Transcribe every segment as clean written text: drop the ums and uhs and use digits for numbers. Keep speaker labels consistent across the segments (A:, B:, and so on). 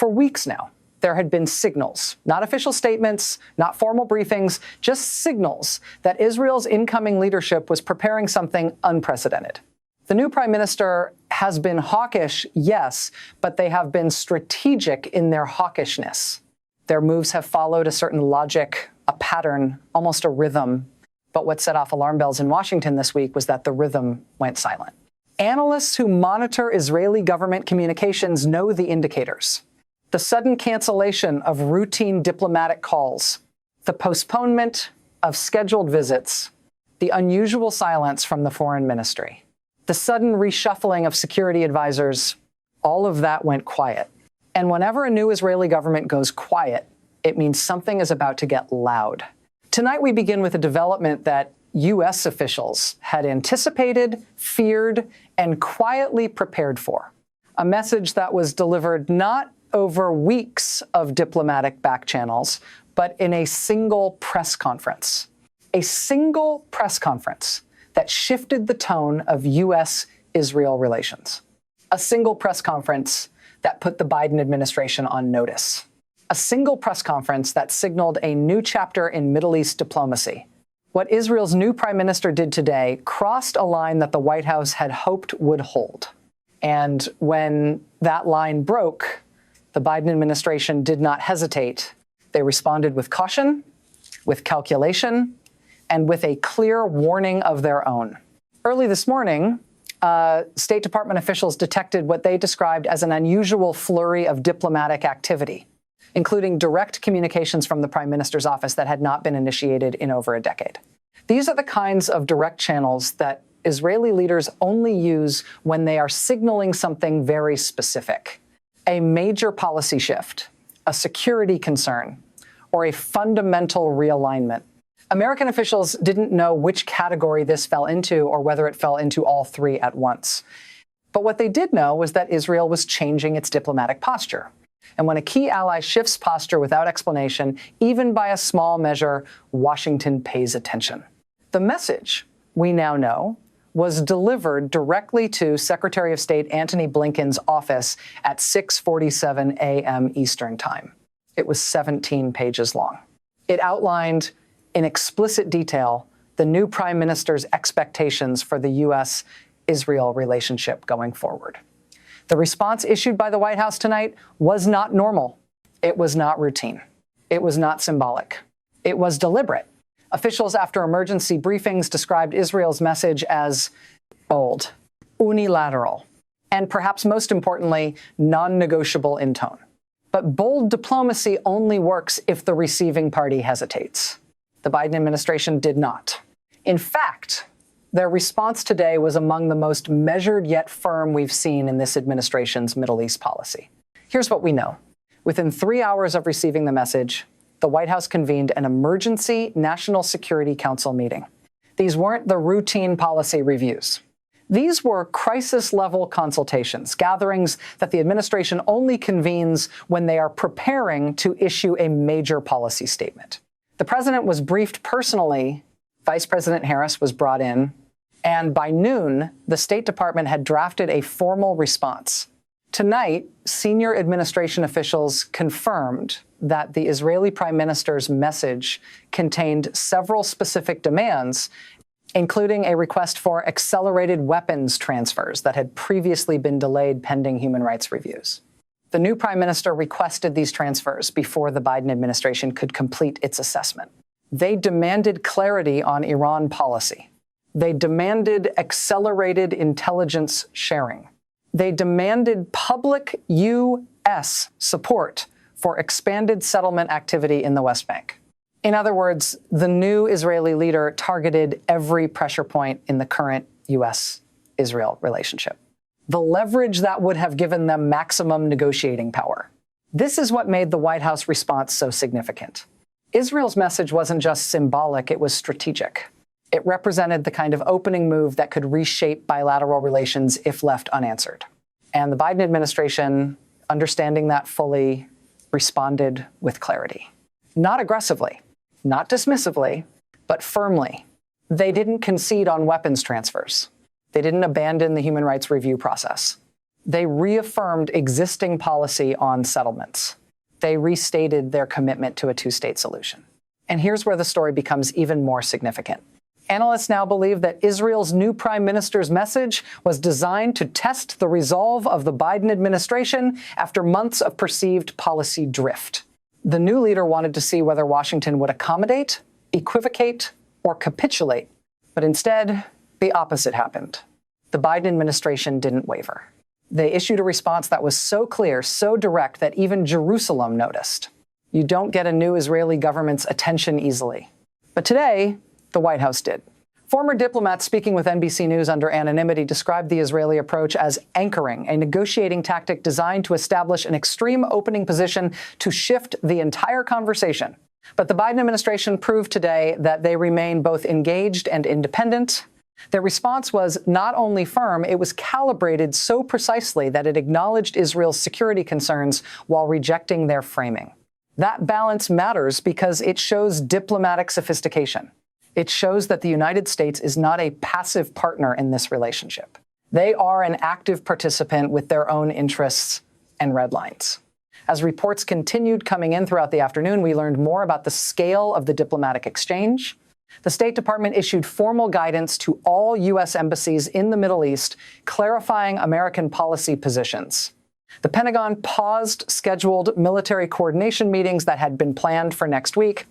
A: For weeks now, there had been signals, not official statements, not formal briefings, just signals that Israel's incoming leadership was preparing something unprecedented. The new prime minister has been hawkish, yes, but they have been strategic in their hawkishness. Their moves have followed a certain logic, a pattern, almost a rhythm. But what set off alarm bells in Washington this week was that the rhythm went silent. Analysts who monitor Israeli government communications know the indicators. The sudden cancellation of routine diplomatic calls, the postponement of scheduled visits, the unusual silence from the foreign ministry, the sudden reshuffling of security advisors, all of that went quiet. And whenever a new Israeli government goes quiet, it means something is about to get loud. Tonight, we begin with a development that U.S. officials had anticipated, feared, and quietly prepared for. A message that was delivered not over weeks of diplomatic back channels, but in a single press conference. A single press conference that shifted the tone of U.S.-Israel relations. A single press conference that put the Biden administration on notice. A single press conference that signaled a new chapter in Middle East diplomacy. What Israel's new prime minister did today crossed a line that the White House had hoped would hold. And when that line broke, the Biden administration did not hesitate. They responded with caution, with calculation, and with a clear warning of their own. Early this morning, State Department officials detected what they described as an unusual flurry of diplomatic activity, including direct communications from the prime minister's office that had not been initiated in over a decade. These are the kinds of direct channels that Israeli leaders only use when they are signaling something very specific. A major policy shift, a security concern, or a fundamental realignment. American officials didn't know which category this fell into or whether it fell into all three at once. But what they did know was that Israel was changing its diplomatic posture. And when a key ally shifts posture without explanation, even by a small measure, Washington pays attention. The message, we now know, was delivered directly to Secretary of State Antony Blinken's office at 6:47 a.m. Eastern Time. It was 17 pages long. It outlined in explicit detail the new prime minister's expectations for the U.S.-Israel relationship going forward. The response issued by the White House tonight was not normal. It was not routine. It was not symbolic. It was deliberate. Officials after emergency briefings described Israel's message as bold, unilateral, and perhaps most importantly, non-negotiable in tone. But bold diplomacy only works if the receiving party hesitates. The Biden administration did not. In fact, their response today was among the most measured yet firm we've seen in this administration's Middle East policy. Here's what we know. Within 3 hours of receiving the message, the White House convened an emergency National Security Council meeting. These weren't the routine policy reviews. These were crisis-level consultations, gatherings that the administration only convenes when they are preparing to issue a major policy statement. The president was briefed personally. Vice President Harris was brought in. And by noon, the State Department had drafted a formal response. Tonight, senior administration officials confirmed that the Israeli prime minister's message contained several specific demands, including a request for accelerated weapons transfers that had previously been delayed pending human rights reviews. The new prime minister requested these transfers before the Biden administration could complete its assessment. They demanded clarity on Iran policy. They demanded accelerated intelligence sharing. They demanded public U.S. support for expanded settlement activity in the West Bank. In other words, the new Israeli leader targeted every pressure point in the current U.S.-Israel relationship. The leverage that would have given them maximum negotiating power. This is what made the White House response so significant. Israel's message wasn't just symbolic, it was strategic. It represented the kind of opening move that could reshape bilateral relations if left unanswered. And the Biden administration, understanding that fully, responded with clarity. Not aggressively, not dismissively, but firmly. They didn't concede on weapons transfers. They didn't abandon the human rights review process. They reaffirmed existing policy on settlements. They restated their commitment to a two-state solution. And here's where the story becomes even more significant. Analysts now believe that Israel's new prime minister's message was designed to test the resolve of the Biden administration after months of perceived policy drift. The new leader wanted to see whether Washington would accommodate, equivocate, or capitulate. But instead, the opposite happened. The Biden administration didn't waver. They issued a response that was so clear, so direct, that even Jerusalem noticed. You don't get a new Israeli government's attention easily. But today, the White House did. Former diplomats speaking with NBC News under anonymity described the Israeli approach as anchoring, a negotiating tactic designed to establish an extreme opening position to shift the entire conversation. But the Biden administration proved today that they remain both engaged and independent. Their response was not only firm, it was calibrated so precisely that it acknowledged Israel's security concerns while rejecting their framing. That balance matters because it shows diplomatic sophistication. It shows that the United States is not a passive partner in this relationship. They are an active participant with their own interests and red lines. As reports continued coming in throughout the afternoon, we learned more about the scale of the diplomatic exchange. The State Department issued formal guidance to all U.S. embassies in the Middle East, clarifying American policy positions. The Pentagon paused scheduled military coordination meetings that had been planned for next week.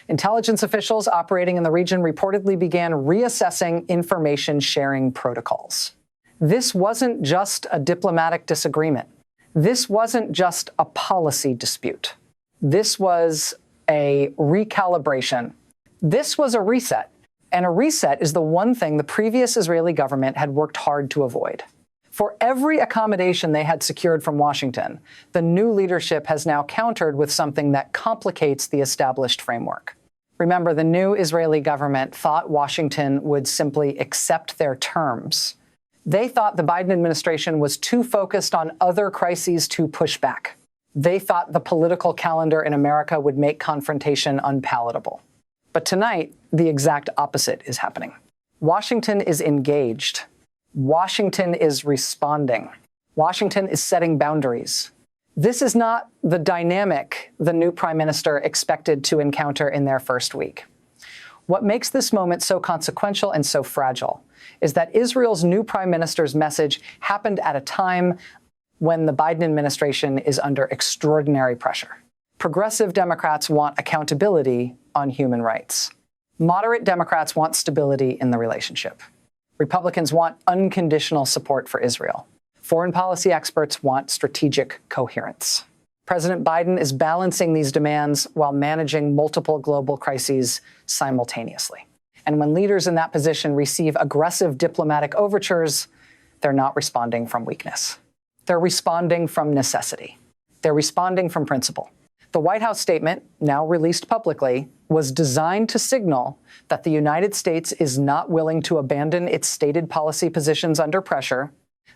A: Intelligence officials operating in the region reportedly began reassessing information sharing protocols. This wasn't just a diplomatic disagreement. This wasn't just a policy dispute. This was a recalibration. This was a reset. And a reset is the one thing the previous Israeli government had worked hard to avoid. For every accommodation they had secured from Washington, the new leadership has now countered with something that complicates the established framework. Remember, the new Israeli government thought Washington would simply accept their terms. They thought the Biden administration was too focused on other crises to push back. They thought the political calendar in America would make confrontation unpalatable. But tonight, the exact opposite is happening. Washington is engaged. Washington is responding. Washington is setting boundaries. This is not the dynamic the new prime minister expected to encounter in their first week. What makes this moment so consequential and so fragile is that Israel's new prime minister's message happened at a time when the Biden administration is under extraordinary pressure. Progressive Democrats want accountability on human rights. Moderate Democrats want stability in the relationship. Republicans want unconditional support for Israel. Foreign policy experts want strategic coherence. President Biden is balancing these demands while managing multiple global crises simultaneously. And when leaders in that position receive aggressive diplomatic overtures, they're not responding from weakness. They're responding from necessity. They're responding from principle. The White House statement, now released publicly, was designed to signal that the United States is not willing to abandon its stated policy positions under pressure.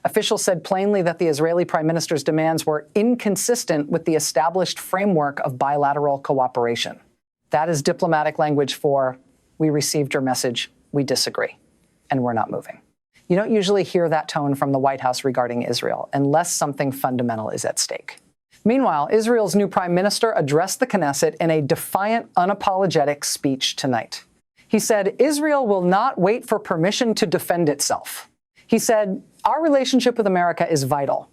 A: Officials said plainly that the Israeli prime minister's demands were inconsistent with the established framework of bilateral cooperation. That is diplomatic language for, we received your message, we disagree, and we're not moving. You don't usually hear that tone from the White House regarding Israel unless something fundamental is at stake. Meanwhile, Israel's new prime minister addressed the Knesset in a defiant, unapologetic speech tonight. He said, Israel will not wait for permission to defend itself. He said, our relationship with America is vital,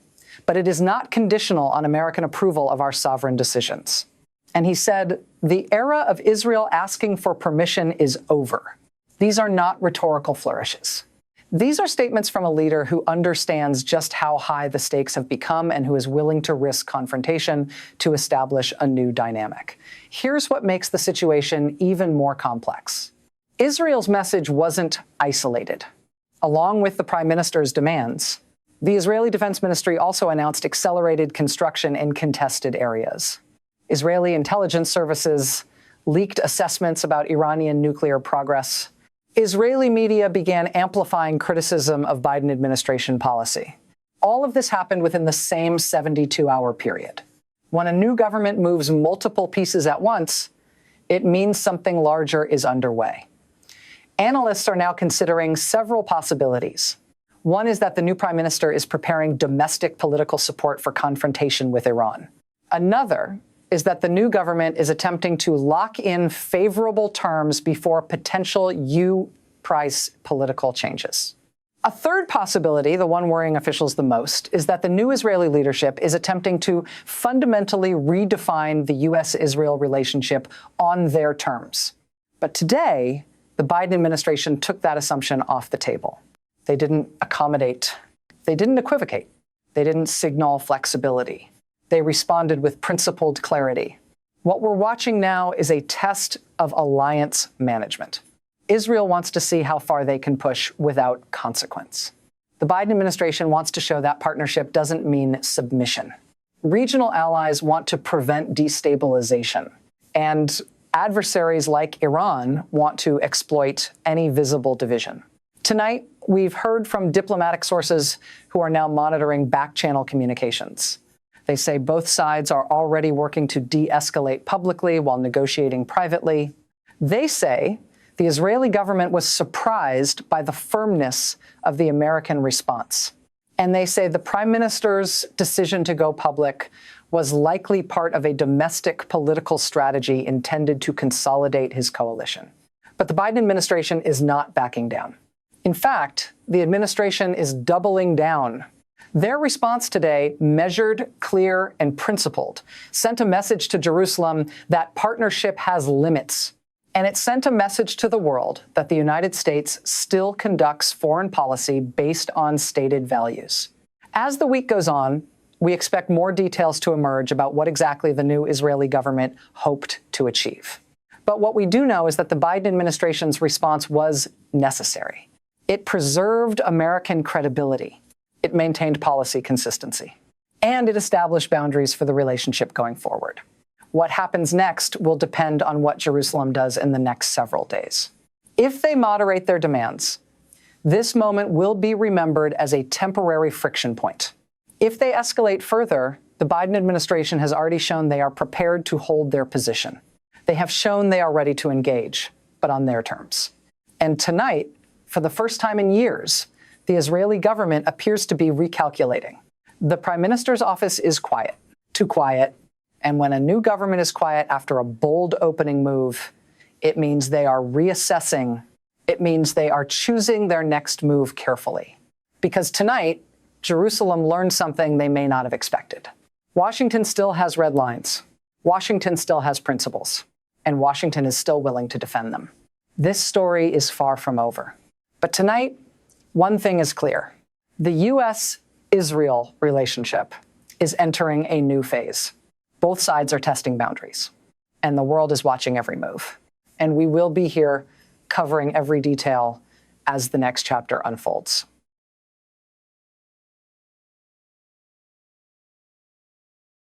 A: but it is not conditional on American approval of our sovereign decisions. And he said, the era of Israel asking for permission is over. These are not rhetorical flourishes. These are statements from a leader who understands just how high the stakes have become and who is willing to risk confrontation to establish a new dynamic. Here's what makes the situation even more complex. Israel's message wasn't isolated. Along with the prime minister's demands, the Israeli Defense Ministry also announced accelerated construction in contested areas. Israeli intelligence services leaked assessments about Iranian nuclear progress. Israeli media began amplifying criticism of Biden administration policy. All of this happened within the same 72-hour period. When a new government moves multiple pieces at once, it means something larger is underway. Analysts are now considering several possibilities. One is that the new prime minister is preparing domestic political support for confrontation with Iran. Another is that the new government is attempting to lock in favorable terms before potential U-price political changes. A third possibility, the one worrying officials the most, is that the new Israeli leadership is attempting to fundamentally redefine the U.S.-Israel relationship on their terms. But today, the Biden administration took that assumption off the table. They didn't accommodate. They didn't equivocate. They didn't signal flexibility. They responded with principled clarity. What we're watching now is a test of alliance management. Israel wants to see how far they can push without consequence. The Biden administration wants to show that partnership doesn't mean submission. Regional allies want to prevent destabilization, and adversaries like Iran want to exploit any visible division. Tonight, we've heard from diplomatic sources who are now monitoring back-channel communications. They say both sides are already working to de-escalate publicly while negotiating privately. They say the Israeli government was surprised by the firmness of the American response. And they say the prime minister's decision to go public was likely part of a domestic political strategy intended to consolidate his coalition. But the Biden administration is not backing down. In fact, the administration is doubling down. Their response today, measured, clear, and principled, sent a message to Jerusalem that partnership has limits. And it sent a message to the world that the United States still conducts foreign policy based on stated values. As the week goes on, we expect more details to emerge about what exactly the new Israeli government hoped to achieve. But what we do know is that the Biden administration's response was necessary. It preserved American credibility. It maintained policy consistency. And it established boundaries for the relationship going forward. What happens next will depend on what Jerusalem does in the next several days. If they moderate their demands, this moment will be remembered as a temporary friction point. If they escalate further, the Biden administration has already shown they are prepared to hold their position. They have shown they are ready to engage, but on their terms. And tonight, for the first time in years, the Israeli government appears to be recalculating. The prime minister's office is quiet, too quiet. And when a new government is quiet after a bold opening move, it means they are reassessing. It means they are choosing their next move carefully. Because tonight, Jerusalem learned something they may not have expected. Washington still has red lines. Washington still has principles. And Washington is still willing to defend them. This story is far from over. But tonight, one thing is clear. The U.S.-Israel relationship is entering a new phase. Both sides are testing boundaries, and the world is watching every move. And we will be here covering every detail as the next chapter unfolds.